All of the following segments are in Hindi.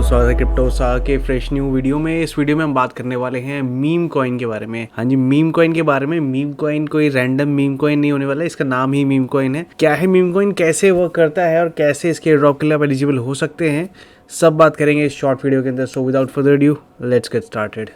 स्वागत है क्रिप्टोसा के फ्रेश न्यू वीडियो में। इस वीडियो में हम बात करने वाले हैं मीम कॉइन के बारे में। हाँ जी, मीम कॉइन के बारे में। मीम कॉइन कोई रैंडम मीम कॉइन नहीं होने वाला है, इसका नाम ही मीम कॉइन है। क्या है मीम कॉइन, कैसे वर्क करता है और कैसे इसके ड्रॉप के लिए आप एलिजिबल हो सकते हैं, सब बात करेंगे इस शॉर्ट वीडियो के अंदर। So without further due let's get started.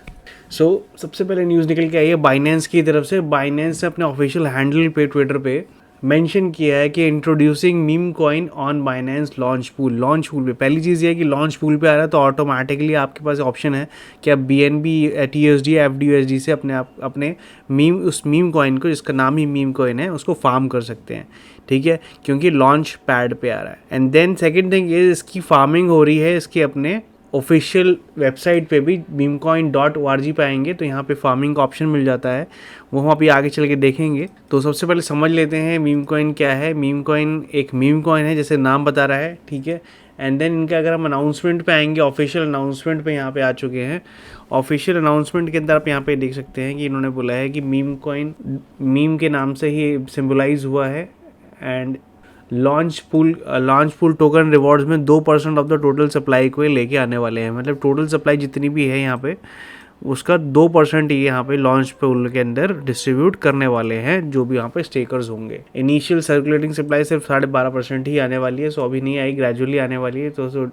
सबसे पहले न्यूज़ निकल के आई है बाइनेंस की तरफ से। बाइनेंस ने अपने ऑफिशियल हैंडल पे ट्विटर पे मेंशन किया है कि introducing meme coin on Binance launch pool पे। पहली चीज़ ये है कि लॉन्च पूल पे आ रहा है तो ऑटोमेटिकली आपके पास ऑप्शन है कि आप BNB, TUSD, FDUSD से अपने उस मीम कॉइन को, जिसका नाम ही मीम कॉइन है, उसको फार्म कर सकते हैं। ठीक है, क्योंकि लॉन्च पैड पे आ रहा है। एंड देन सेकेंड थिंग ये, इसकी फार्मिंग हो रही है इसके अपने ऑफिशियल वेबसाइट पे भी memecoin.org पे आएंगे तो यहाँ पे फार्मिंग का ऑप्शन मिल जाता है, वो हम अभी आगे चल के देखेंगे। तो सबसे पहले समझ लेते हैं मीम कॉइन क्या है। मीम कॉइन एक मीम कॉइन है, जैसे नाम बता रहा है। ठीक है, एंड देन इनका अगर हम अनाउंसमेंट पे आएंगे, ऑफिशियल अनाउंसमेंट पे यहाँ पे आ चुके हैं। ऑफिशियल अनाउंसमेंट के अंदर आप यहाँ पे देख सकते हैं कि इन्होंने बोला है कि मीम कॉइन मीम के नाम से ही सिम्बलाइज हुआ है। And launch pool token rewards में 2% ऑफ द टोटल सप्लाई को लेके आने वाले हैं। मतलब टोटल सप्लाई जितनी भी है यहाँ पे, उसका 2% ही यहाँ पे लॉन्च पूल के अंदर डिस्ट्रीब्यूट करने वाले हैं, जो भी यहाँ पे स्टेकर्स होंगे। इनिशियल सर्कुलेटिंग सप्लाई सिर्फ 12.5% ही आने वाली है, सो अभी नहीं आई, ग्रेजुअली आने वाली है। तो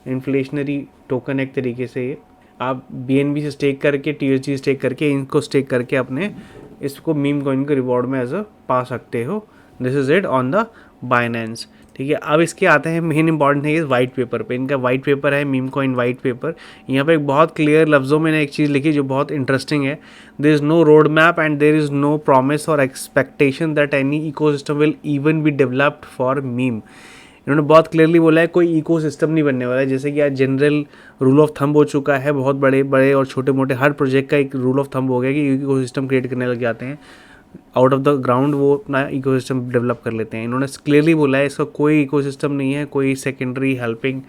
इन्फ्लेशनरी टोकन एक तरीके से ये आप BNB से स्टेक करके, TUSD स्टेक करके, इनको स्टेक करके अपने इसको मीम कॉइन को रिवॉर्ड में एज अ पा सकते हो। This is it on the Binance. ठीक है, अब इसके आते हैं मेन इंपॉर्टेंट है इस वाइट पेपर पे। इनका वाइट पेपर है मीम कॉइन वाइट पेपर। यहाँ पे एक बहुत क्लियर लफ्ज़ों में एक चीज़ लिखी जो बहुत इंटरेस्टिंग है। There is no road map and there is no promise और expectation that any ecosystem will even be developed for meme. इन्होंने बहुत क्लियरली बोला है कोई इकोसिस्टम नहीं बनने वाला है। जैसे कि आज जनरल रूल ऑफ थंब हो चुका है, बहुत बड़े बड़े और छोटे मोटे हर प्रोजेक्ट का एक रूल ऑफ थंब हो गया कि इकोसिस्टम क्रिएट करने लग जाते हैं, आउट ऑफ द ग्राउंड वो अपना इकोसिस्टम डेवलप कर लेते हैं। इन्होंने क्लियरली बोला है इसका कोई इकोसिस्टम नहीं है, कोई सेकेंडरी हेल्पिंग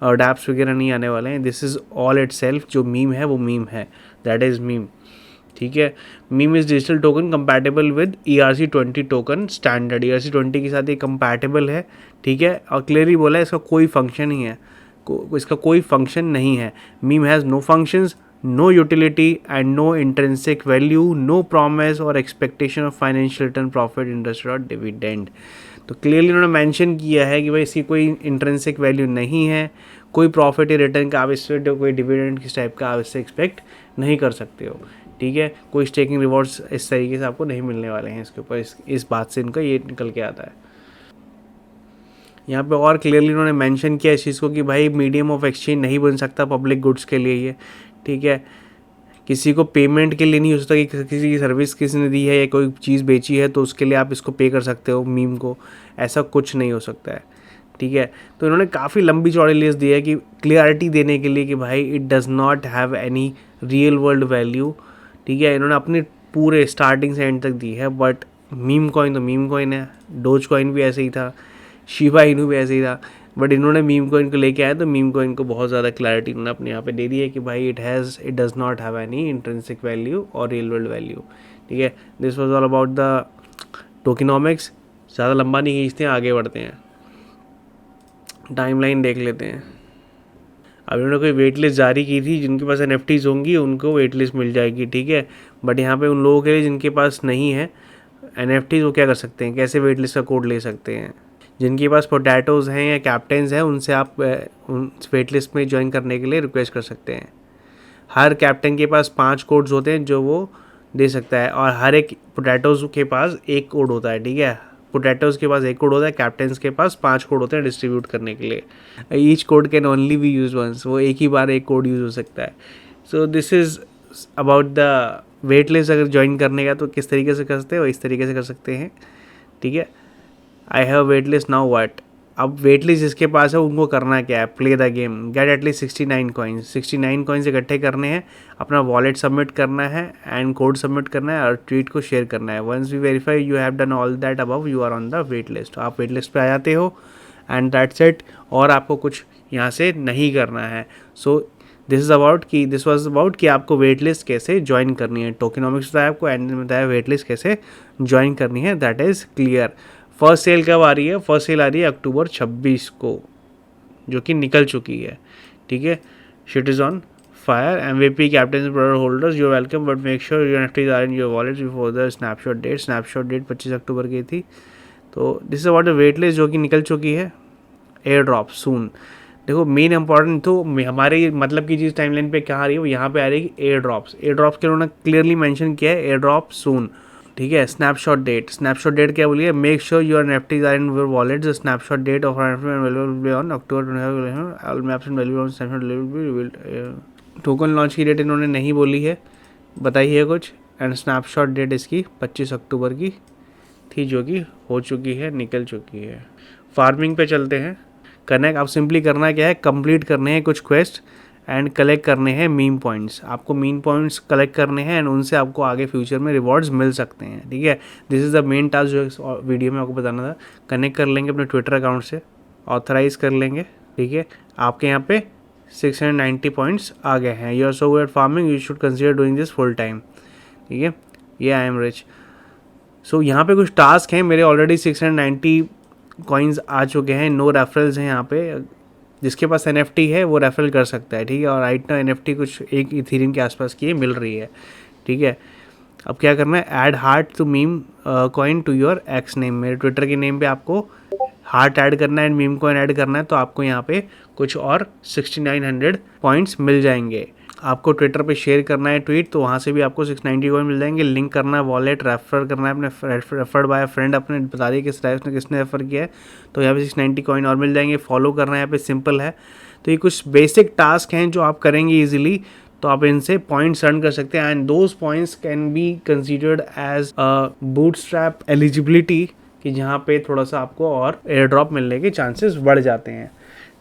डैप्स वगैरह नहीं आने वाले हैं। This is all it self, जो मीम है वो मीम है, दैट इज़ मीम। ठीक है, meme is digital token compatible with ERC-20 token standard. ERC-20 के साथ ये कंपैटिबल है। ठीक है, और क्लियरली बोला है इसका कोई फंक्शन ही है, इसका कोई फंक्शन नहीं है। Meme has no functions, no utility and no intrinsic value, no promise or expectation of financial return, profit, interest or dividend। तो क्लियरली उन्होंने मेंशन किया है कि भाई इसकी कोई इंट्रेंसिक वैल्यू नहीं है, कोई प्रॉफिट या रिटर्न का आप इससे, कोई डिविडेंड किस टाइप का आप इससे एक्सपेक्ट नहीं कर सकते हो। ठीक है, कोई स्टेकिंग रिवॉर्ड्स इस तरीके से आपको नहीं मिलने वाले हैं इसके ऊपर। इस बात से इनका ये निकल के आता है। यहाँ पे और क्लियरली उन्होंने मेंशन किया इस चीज़ को कि भाई मीडियम ऑफ एक्सचेंज नहीं बन सकता पब्लिक गुड्स के लिए ये। ठीक है, किसी को पेमेंट के लिए नहीं हो सकता कि किसी की सर्विस किसी ने दी है या कोई चीज़ बेची है तो उसके लिए आप इसको पे कर सकते हो मीम को, ऐसा कुछ नहीं हो सकता है। ठीक है, तो इन्होंने काफ़ी लंबी चौड़ी लिस्ट दी है कि क्लियरिटी देने के लिए कि भाई it does not have any real world value. ठीक है, इन्होंने अपने पूरे स्टार्टिंग से एंड तक दी है। बट मीम कॉइन तो मीम कॉइन है, डोज कॉइन भी ऐसे ही था, शिबा इनू भी ऐसे ही था। बट इन्होंने मीम कॉइन को लेके आए तो मीम कॉइन को बहुत ज़्यादा क्लैरिटी इन्होंने अपने यहाँ पे दे दी है कि भाई it does not have any intrinsic value और रियल वर्ल्ड वैल्यू। ठीक है, this was all about the tokenomics. ज़्यादा लंबा नहीं खींचते हैं, आगे बढ़ते हैं, टाइमलाइन देख लेते हैं। अब इन्होंने कोई वेट लिस्ट जारी की थी, जिनके पास NFTs होंगी उनको वेट लिस्ट मिल जाएगी। ठीक है, बट यहाँ पे उन लोगों के लिए जिनके पास नहीं है NFTs, वो क्या कर सकते हैं, कैसे वेट लिस्ट का कोड ले सकते हैं। जिनके पास पोटैटोज़ हैं या कैप्टन्स हैं, उनसे आप उन वेट लिस्ट में ज्वाइन करने के लिए रिक्वेस्ट कर सकते हैं। हर कैप्टन के पास 5 कोड्स होते हैं जो वो दे सकता है, और हर एक पोटैटोज़ के पास एक कोड होता है। ठीक है, पोटैटोज़ के पास एक कोड होता है, कैप्टन्स के पास 5 कोड होते हैं डिस्ट्रीब्यूट करने के लिए। Each code can only be use once, वो एक ही बार एक कोड यूज़ हो सकता है। So this is about the wait list. अगर ज्वाइन करने का तो किस तरीके से कर सकते हैं, वो इस तरीके से कर सकते हैं। ठीक है, I have wait list now what. अब वेट लिस्ट जिसके पास है उनको करना क्या है, play the game, get at least 69 coins. 69 coins इकट्ठे करने हैं, अपना वॉलेट सबमिट करना है एंड कोड सबमिट करना है और ट्वीट को शेयर करना है। Once we verify you have done all that above, you are on the wait list. आप वेट लिस्ट पे आ जाते हो एंड दैट्स इट, और आपको कुछ यहाँ से नहीं करना है। सो दिस वाज अबाउट कि आपको वेट लिस्ट कैसे ज्वाइन करनी है। टोकेनॉमिक्स बताया आपको, एंड बताया वेट लिस्ट कैसे ज्वाइन करनी है, that is clear. First sale कब आ रही है? फर्स्ट सेल आ रही है अक्टूबर 26 को, जो कि निकल चुकी है। ठीक है, shit is on fire, MVP captain product holders you welcome but make sure your NFTs are in your wallet before the snapshot date 25 October की थी। तो this is about the wait list जो कि निकल चुकी है। एयर ड्रॉप सून, देखो मेन इंपॉर्टेंट तो हमारे मतलब की चीज़ टाइमलाइन पे क्या आ रही है, वो यहाँ पे आ रही है एयर ड्रॉप्स के उन्होंने क्लियरली मेंशन किया है एयर ड्रॉप सून, ठीक है। स्नैपशॉट डेट क्या बोलिए, make sure your NFTs are in your wallet, snapshot date of on October, token launch की डेट इन्होंने नहीं बोली है, बताई है कुछ, एंड स्नैपशॉट डेट इसकी 25 अक्टूबर की थी जो कि हो चुकी है, निकल चुकी है। फार्मिंग पे चलते हैं। कनेक्ट, आप सिंपली करना क्या है, कंप्लीट करने हैं कुछ क्वेस्ट एंड कलेक्ट करने हैं मीम पॉइंट्स। आपको मीम पॉइंट्स कलेक्ट करने हैं एंड उनसे आपको आगे फ्यूचर में रिवॉर्ड्स मिल सकते हैं, ठीक है। This is the main task जो इस वीडियो में आपको बताना था। कनेक्ट कर लेंगे अपने ट्विटर अकाउंट से, ऑथराइज कर लेंगे, ठीक है। आपके यहाँ पे 690 पॉइंट्स आ गए हैं। You are so good at farming, you should consider doing this full time, ठीक है। ये आई एम रिच। सो यहाँ पे कुछ टास्क हैं मेरे, ऑलरेडी 690 कॉइन्स आ चुके हैं। नो रेफरल्स हैं यहाँ पे, जिसके पास NFT है वो रेफरल कर सकता है, ठीक है। और राइट नाउ NFT कुछ एक इथेरियम के आसपास की मिल रही है, ठीक है। अब क्या करना है, add heart to meme coin to your X name, मेरे ट्विटर के नेम पे आपको हार्ट ऐड करना है एंड मीम कॉइन ऐड करना है, तो आपको यहाँ पे कुछ और 6900 पॉइंट्स मिल जाएंगे। आपको ट्विटर पे शेयर करना है ट्वीट, तो वहाँ से भी आपको 690 कॉइन मिल जाएंगे। लिंक करना है वॉलेट, रेफर करना है अपने रेफर्ड बाय फ्रेंड, अपने बता दिए किसने रेफर किया है, तो यहाँ पे 690 कॉइन और मिल जाएंगे। फॉलो करना है यहाँ पे सिंपल है। तो ये कुछ बेसिक टास्क हैं जो आप करेंगे ईजिली, तो आप इनसे पॉइंट्स अर्न कर सकते हैं and those points can be considered as bootstrap eligibility, कि जहाँ पे थोड़ा सा आपको और एयर ड्रॉप मिलने के चांसेस बढ़ जाते हैं,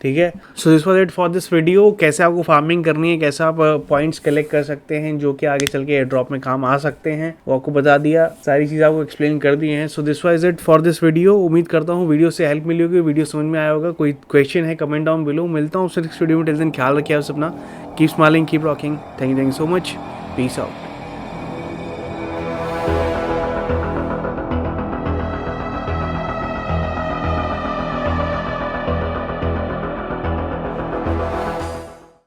ठीक है। So this was it for this video. कैसे आपको फार्मिंग करनी है, कैसे आप पॉइंट्स कलेक्ट कर सकते हैं जो कि आगे चल के एयर ड्रॉप में काम आ सकते हैं, वो आपको बता दिया, सारी चीज़ आपको एक्सप्लेन कर दी हैं। So this was it for this video. उम्मीद करता हूँ वीडियो से हेल्प मिली होगी, वीडियो समझ में आया होगा। कोई क्वेश्चन है कमेंट डाउन बिलो। मिलता हूँ नेक्स्ट वीडियो में। टिल देन ख्याल रखिए आप अपना, keep smiling, keep rocking. Thank you so much, peace out.